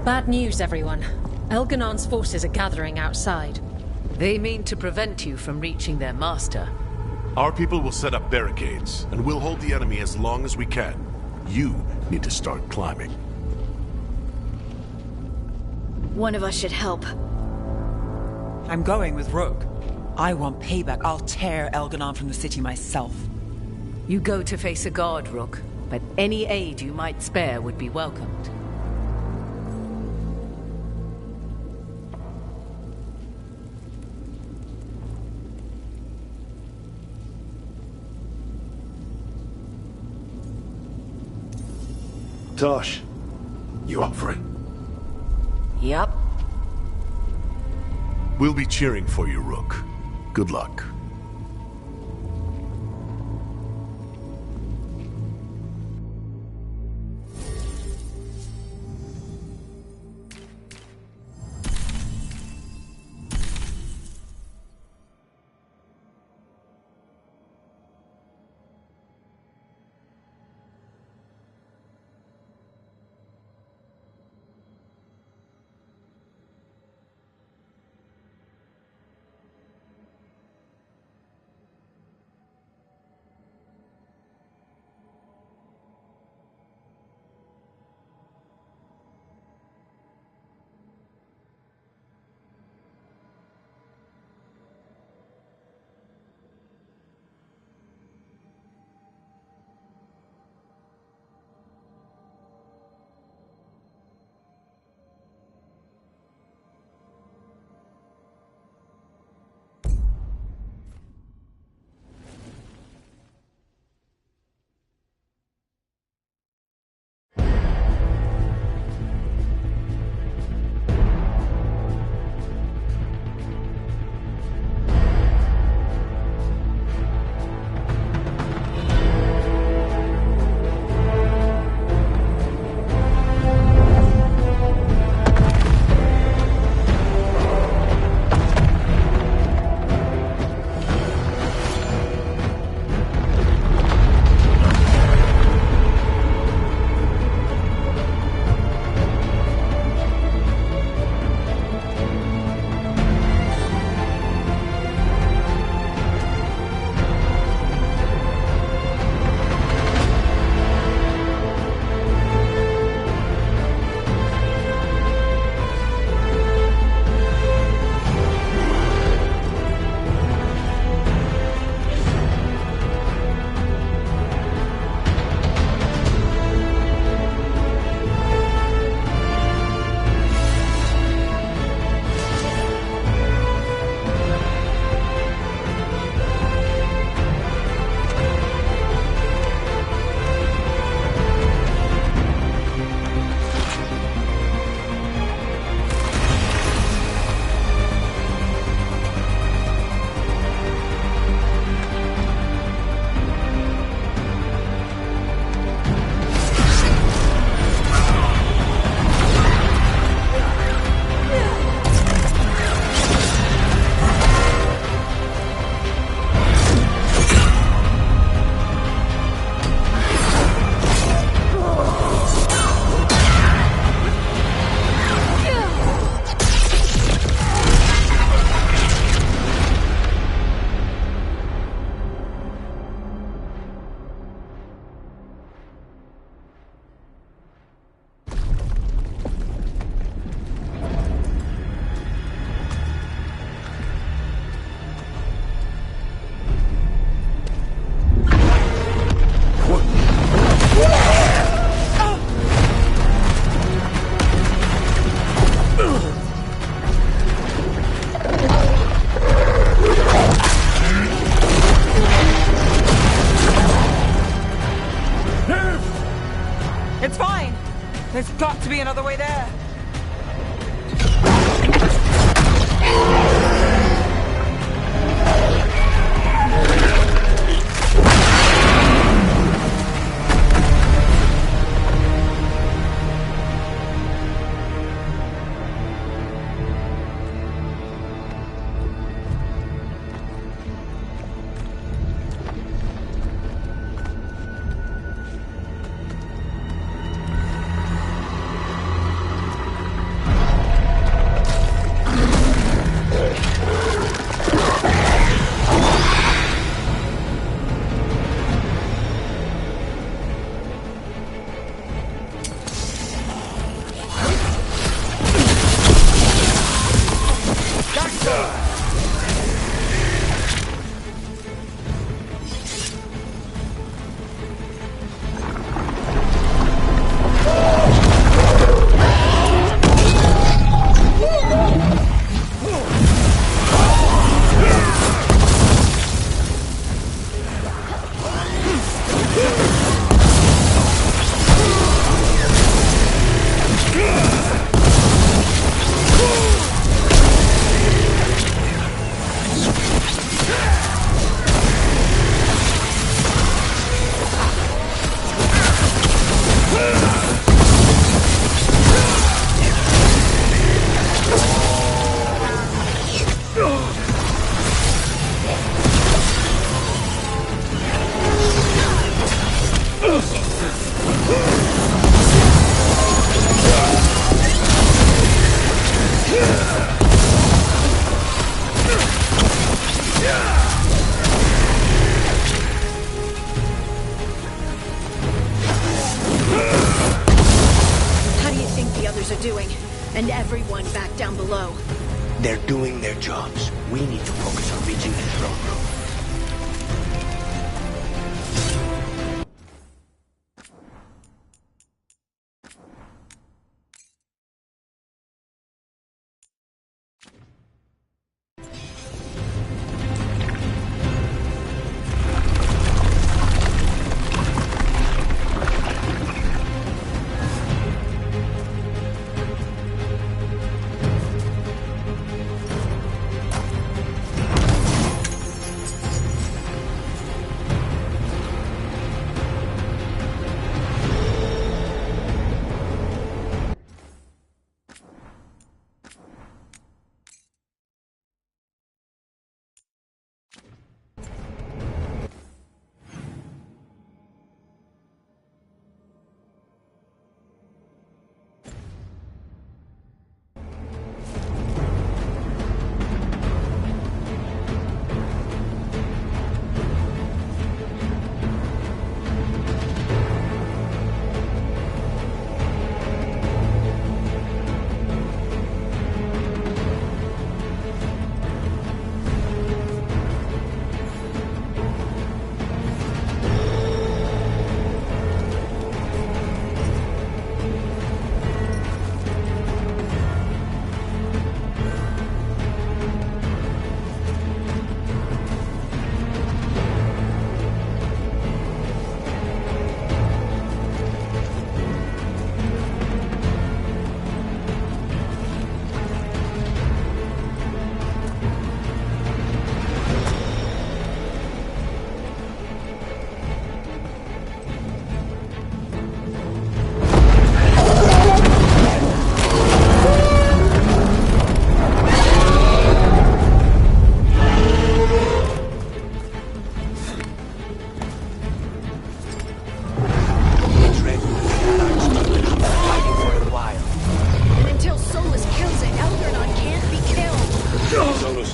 Bad news, everyone. Elganon's forces are gathering outside. They mean to prevent you from reaching their master. Our people will set up barricades, and we'll hold the enemy as long as we can. You need to start climbing. One of us should help. I'm going with Rook. I want payback. I'll tear Elganon from the city myself. You go to face a guard, Rook, but any aid you might spare would be welcomed. Tosh, you up for it? Yup. We'll be cheering for you, Rook. Good luck. There's got to be another way there. doing, and everyone back down below. They're doing their jobs. We need to focus on reaching the throne room.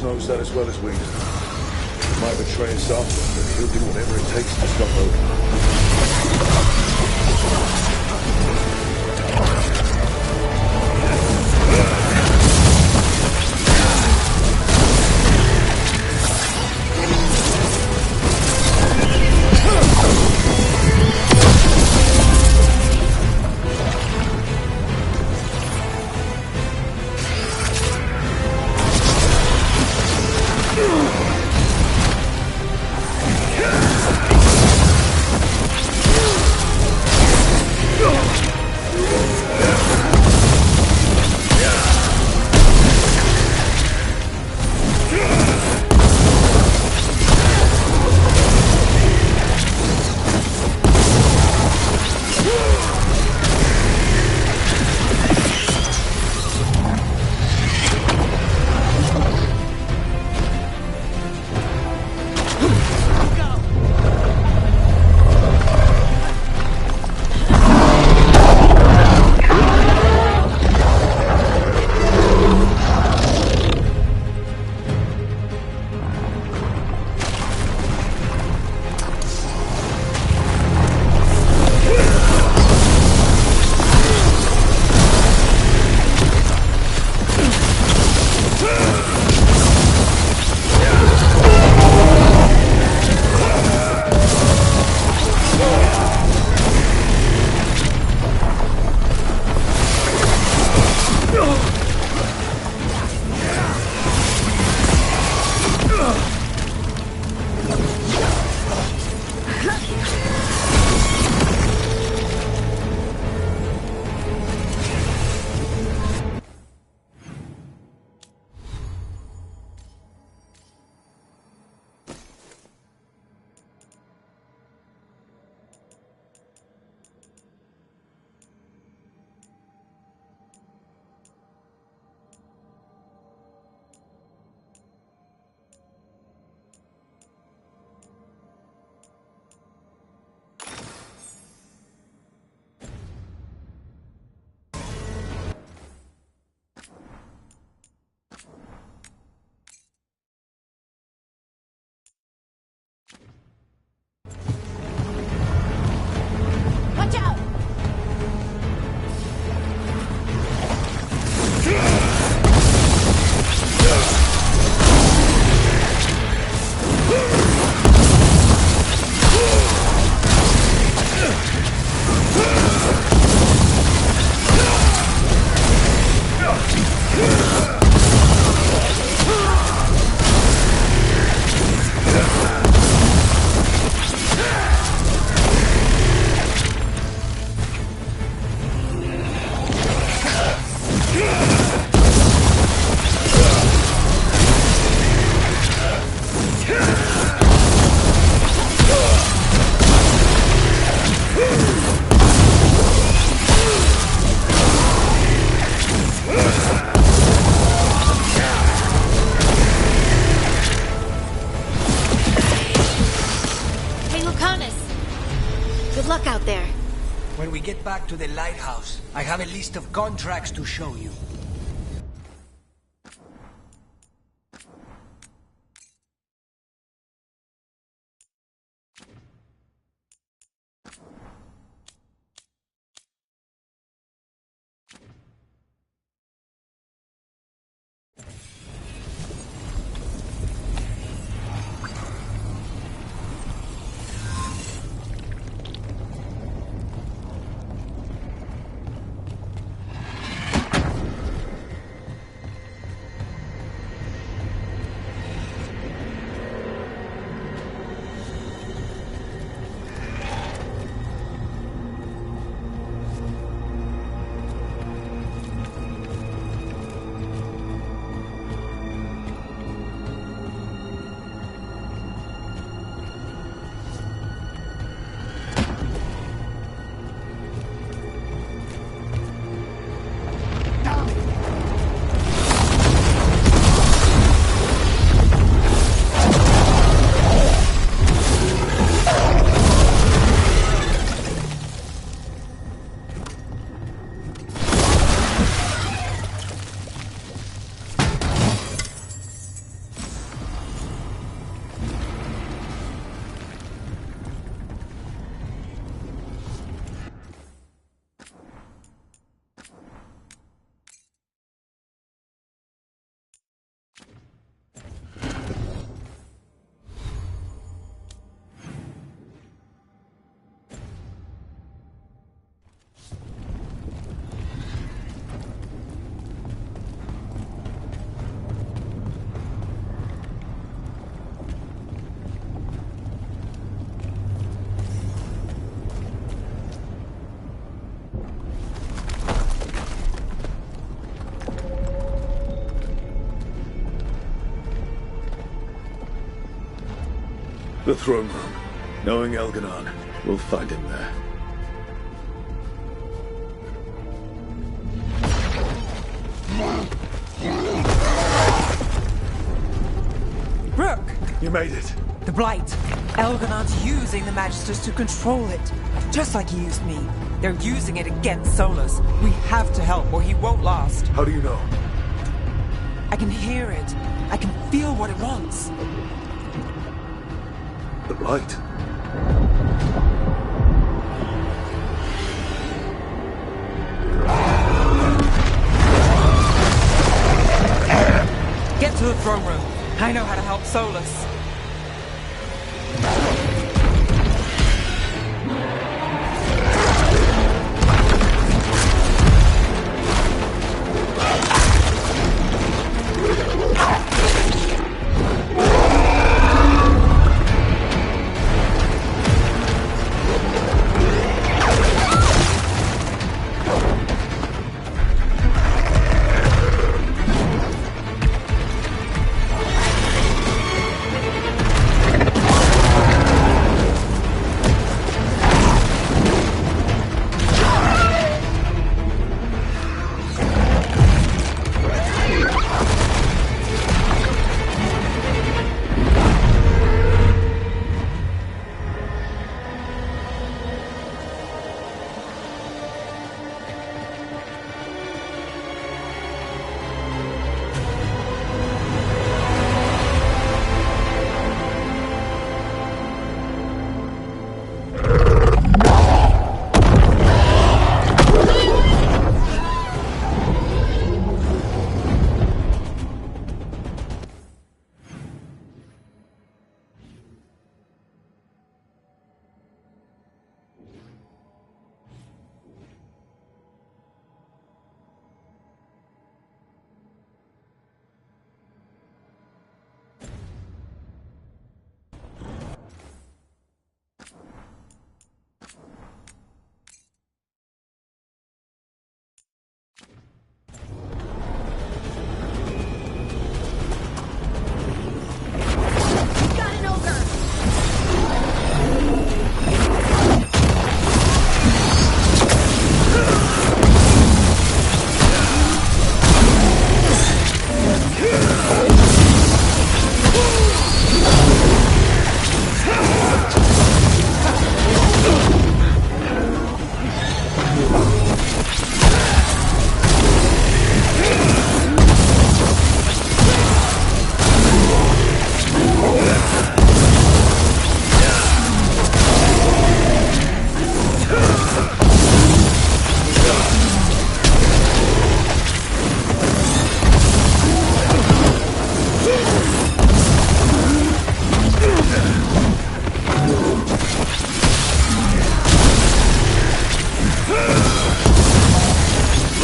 knows that as well as we do. He might betray himself, but he'll do whatever it takes to stop Odin. Watch out! luck out there. When we get back to the lighthouse, I have a list of contracts to show you. The throne room. Knowing Elganon, we'll find him there. Rook! You made it. The Blight. Elganon's using the Magisters to control it. Just like he used me. They're using it against Solus. We have to help or he won't last. How do you know? I can hear it. I can feel what it wants. The Blight. Get to the throne room. I know how to help Solus.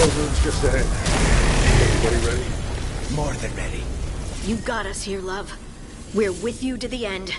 control room's just ahead. Everybody ready? More than ready. You got us here, love. We're with you to the end.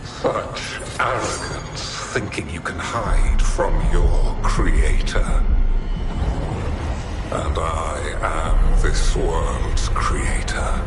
Such arrogance, thinking you can hide from your creator. And I am this world's creator.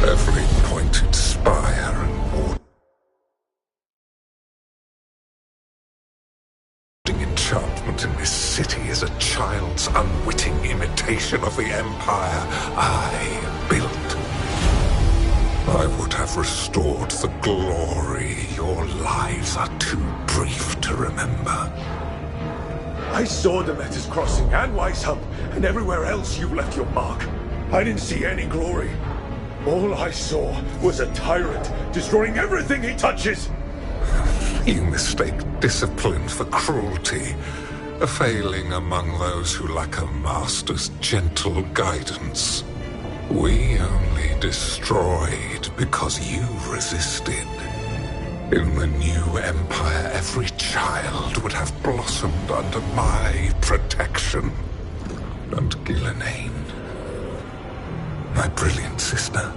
Every pointed spire and warding enchantment in this city is a child's unwitting imitation of the empire I built. I would have restored the glory. Your lives are too brief to remember. I saw Demeter's Crossing and Weishaupt, and everywhere else you left your mark. I didn't see any glory. All I saw was a tyrant destroying everything he touches. You mistake discipline for cruelty, a failing among those who lack a master's gentle guidance. We only destroyed because you resisted. In the new empire, every child would have blossomed under my protection. And Ghilanane, my brilliant sister,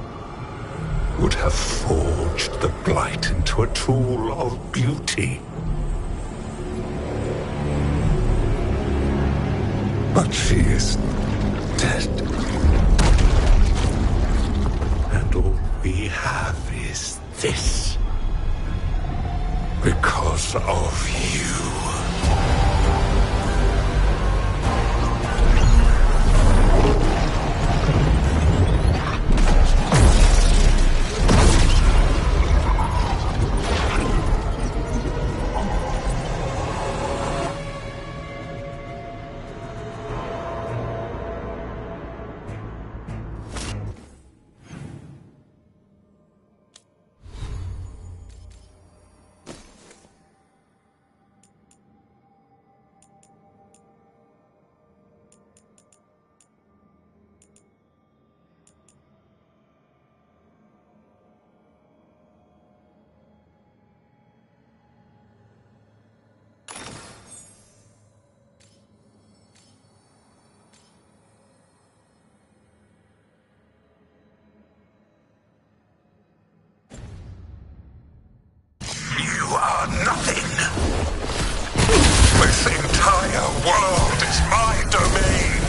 would have forged the blight into a tool of beauty. But she is dead. And all we have is this. Because of you. This entire world is my domain!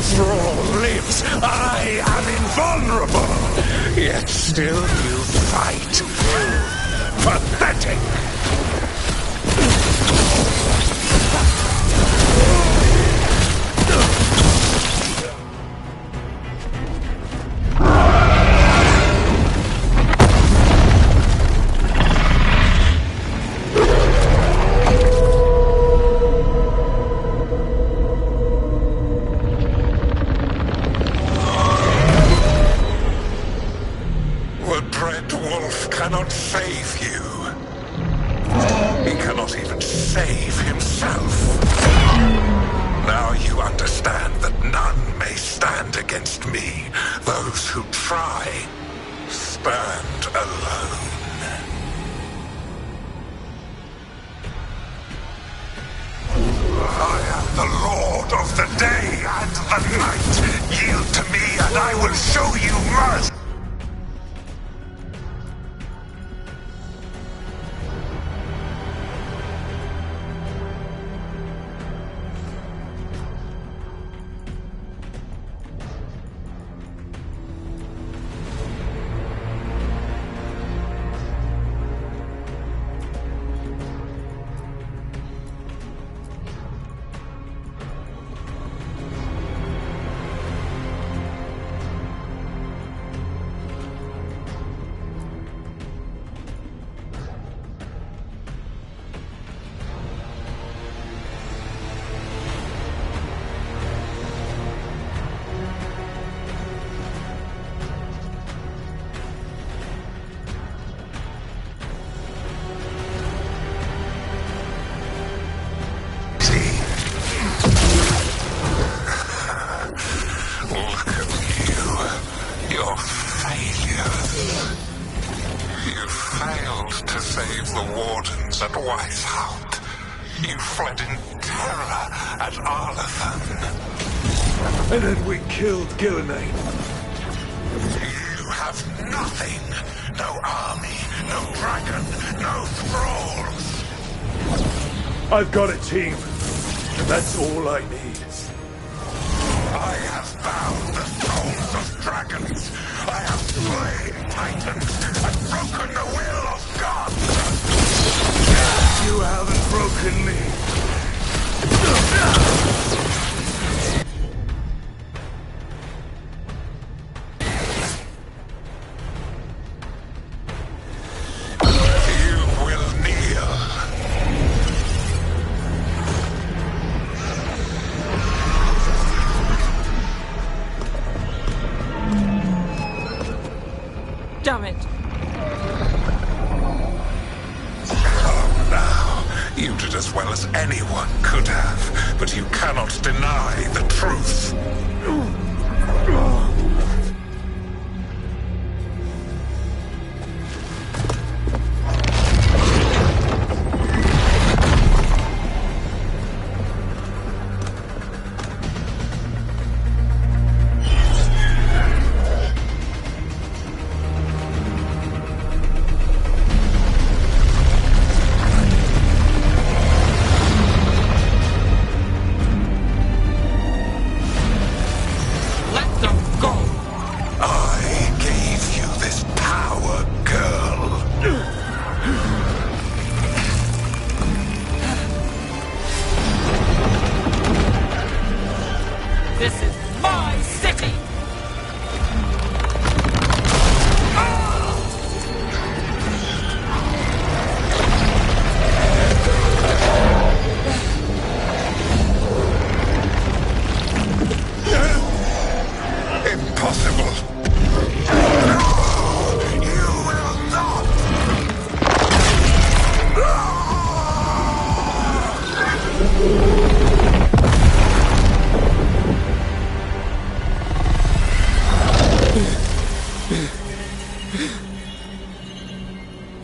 thrall lives. I am invulnerable. Yet still you fight. Pathetic! You have nothing. No army, no dragon, no thralls. I've got a team. And that's all I need. I have bound the souls of dragons. I have slain titans and broken the will of God. You haven't broken me. Damn it! Oh, now, you did as well as anyone could have, but you cannot deny the truth.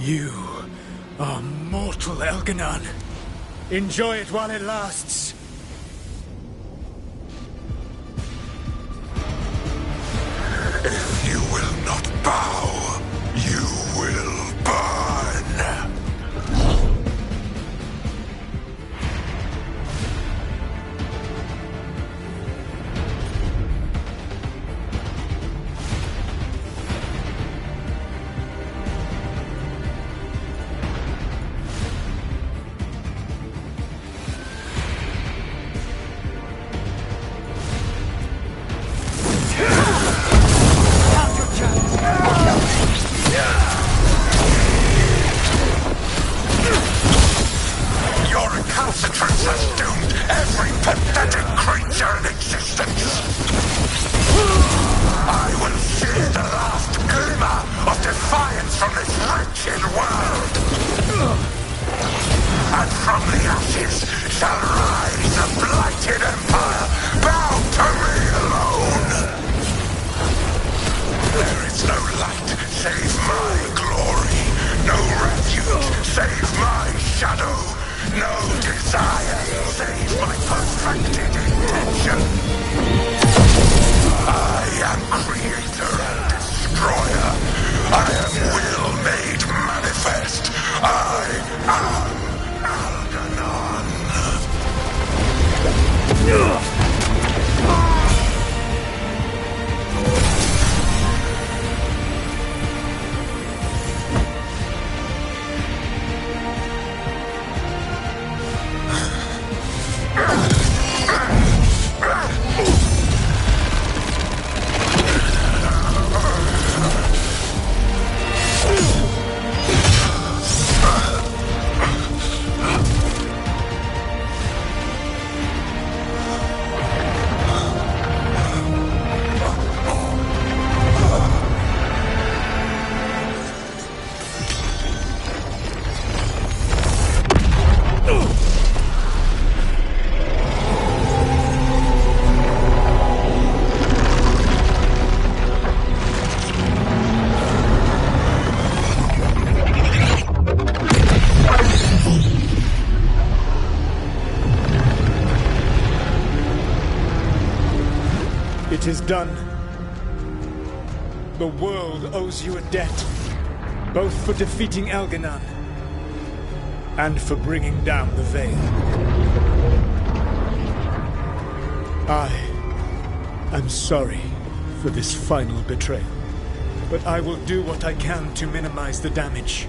You are mortal, Elganon. Enjoy it while it lasts. If you will not bow, you will burn. blighted world. And from the ashes shall rise a blighted empire, bound to me alone. There is no light save my glory, no refuge save my shadow, no desire save my perfected intention. I am creator and destroyer. I am will made manifest. I am Algernon. It is done. The world owes you a debt, both for defeating Elganon and for bringing down the Veil. I am sorry for this final betrayal, but I will do what I can to minimize the damage.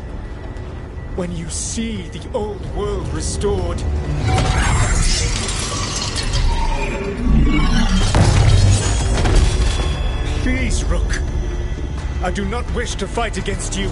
When you see the old world restored, please, Rook. I do not wish to fight against you.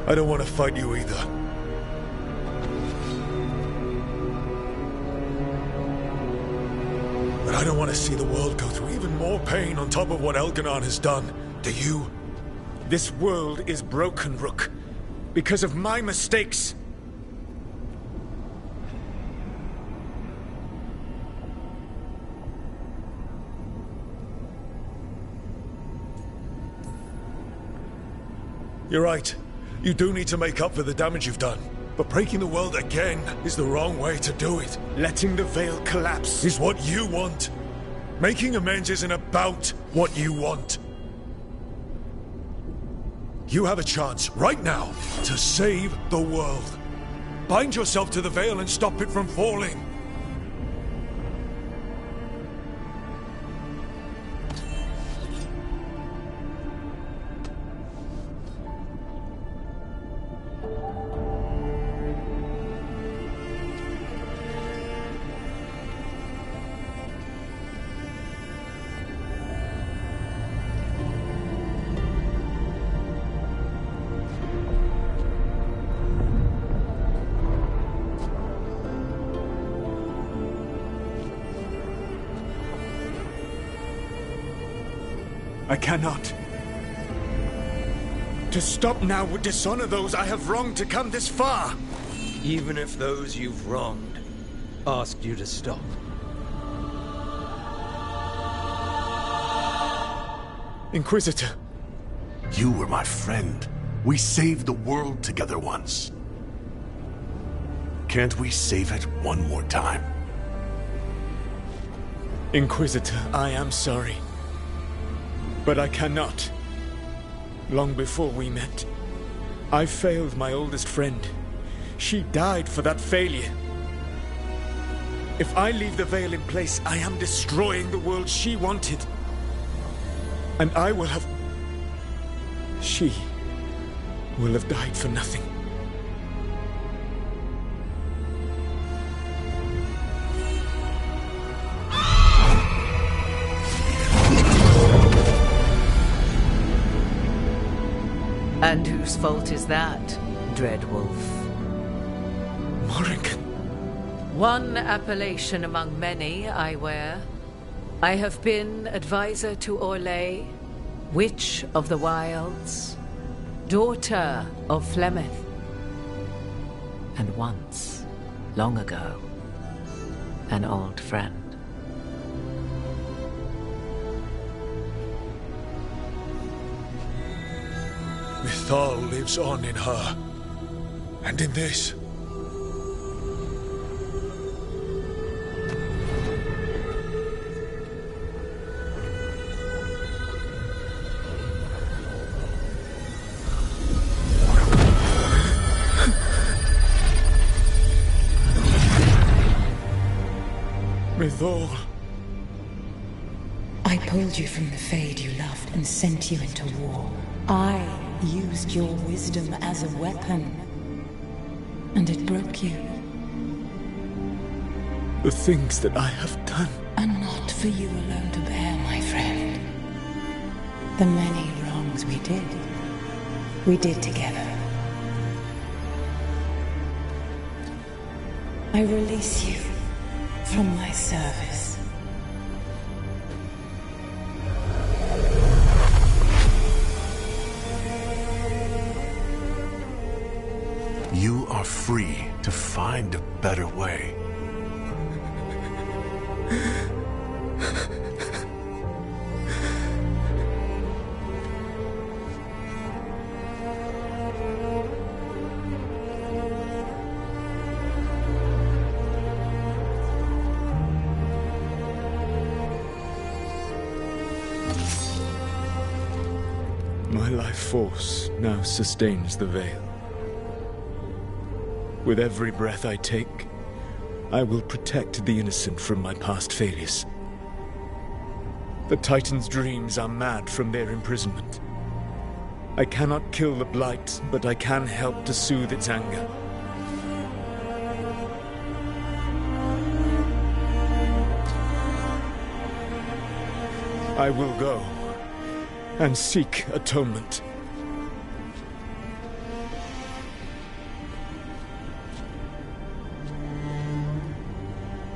I don't want to fight you either. But I don't want to see the world go through even more pain on top of what Elganon has done. Do you? This world is broken, Rook, because of my mistakes. You're right. You do need to make up for the damage you've done. But breaking the world again is the wrong way to do it. Letting the Veil collapse is what you want. Making amends isn't about what you want. You have a chance right now to save the world. Bind yourself to the Veil and stop it from falling. I cannot. To stop now would dishonor those I have wronged to come this far. Even if those you've wronged asked you to stop. Inquisitor. You were my friend. We saved the world together once. Can't we save it one more time? Inquisitor, I am sorry. But I cannot. Long before we met, I failed my oldest friend. She died for that failure. If I leave the Veil in place, I am destroying the world she wanted. And I will have... She will have died for nothing. And whose fault is that, Dreadwolf? Morrigan. One appellation among many, I wear. I have been advisor to Orlais, Witch of the Wilds, daughter of Flemeth, and once, long ago, an old friend. Mythal lives on in her. And in this. Mythal. I pulled you from the Fade you loved and sent you into war. I used your wisdom as a weapon. And it broke you. The things that I have done are not for you alone to bear, my friend. The many wrongs we did together. I release you from my service. You are free to find a better way. My life force now sustains the Veil. With every breath I take, I will protect the innocent from my past failures. The Titan's dreams are mad from their imprisonment. I cannot kill the Blight, but I can help to soothe its anger. I will go and seek atonement.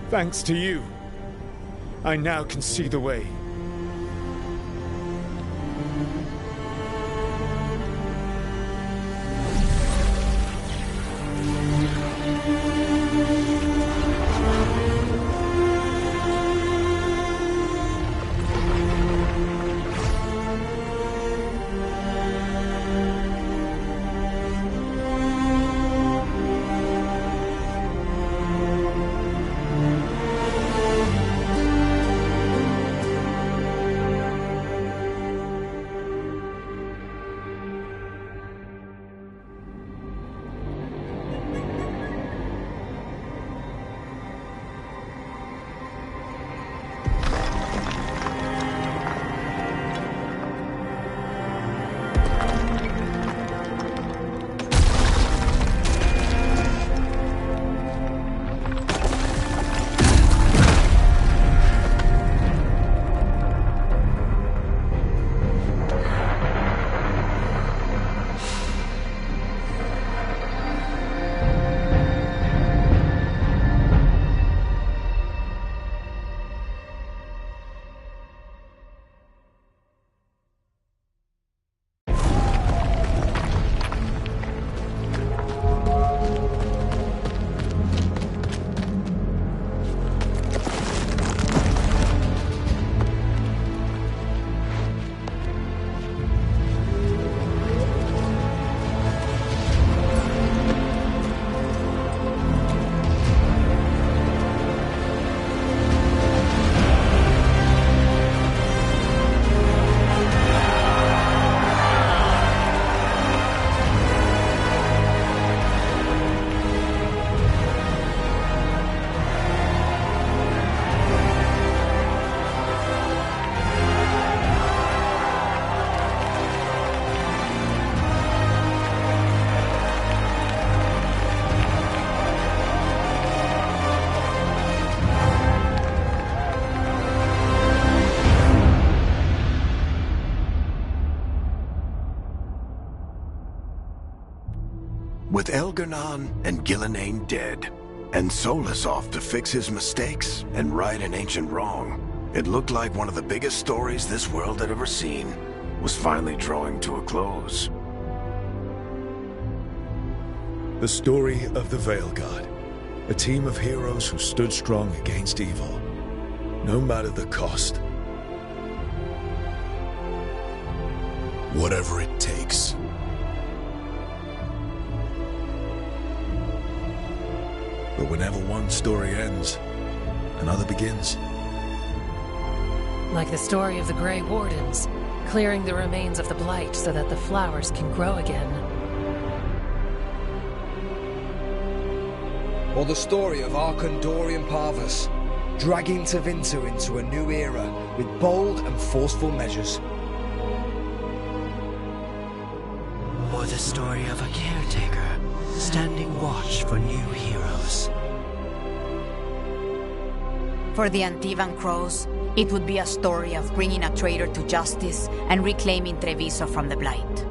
Thanks to you, I now can see the way. With Elgar'nan and Gillenane dead, and Solus off to fix his mistakes and right an ancient wrong, it looked like one of the biggest stories this world had ever seen was finally drawing to a close. The story of the Veilguard, a team of heroes who stood strong against evil, no matter the cost. Whatever it takes. But whenever one story ends, another begins. Like the story of the Grey Wardens, clearing the remains of the Blight so that the flowers can grow again. Or the story of Arkandorian Parvus, dragging Tevinter into a new era with bold and forceful measures. Or the story of a caretaker, standing watch for new heroes. For the Antivan Crows, it would be a story of bringing a traitor to justice and reclaiming Treviso from the Blight.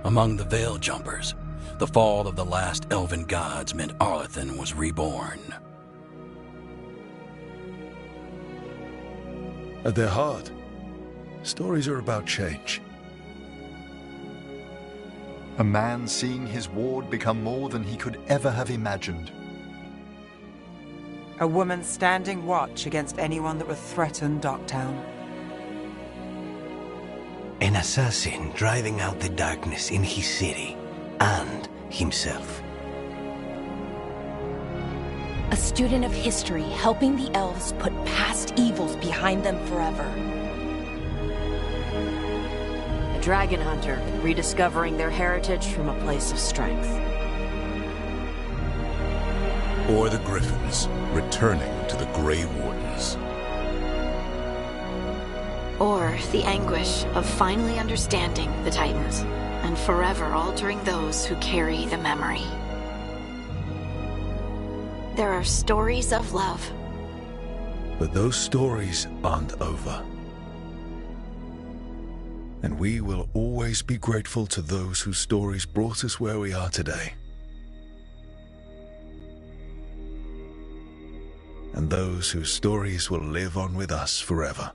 Among the Veil Jumpers, the fall of the last elven gods meant Arlathan was reborn. At their heart, stories are about change. A man seeing his ward become more than he could ever have imagined. A woman standing watch against anyone that would threaten Darktown. An assassin driving out the darkness in his city and himself. A student of history helping the elves put past evils behind them forever. A dragon hunter rediscovering their heritage from a place of strength. Or the Griffins returning to the Grey Wardens. Or the anguish of finally understanding the Titans and forever altering those who carry the memory. There are stories of love. But those stories aren't over. And we will always be grateful to those whose stories brought us where we are today. And those whose stories will live on with us forever.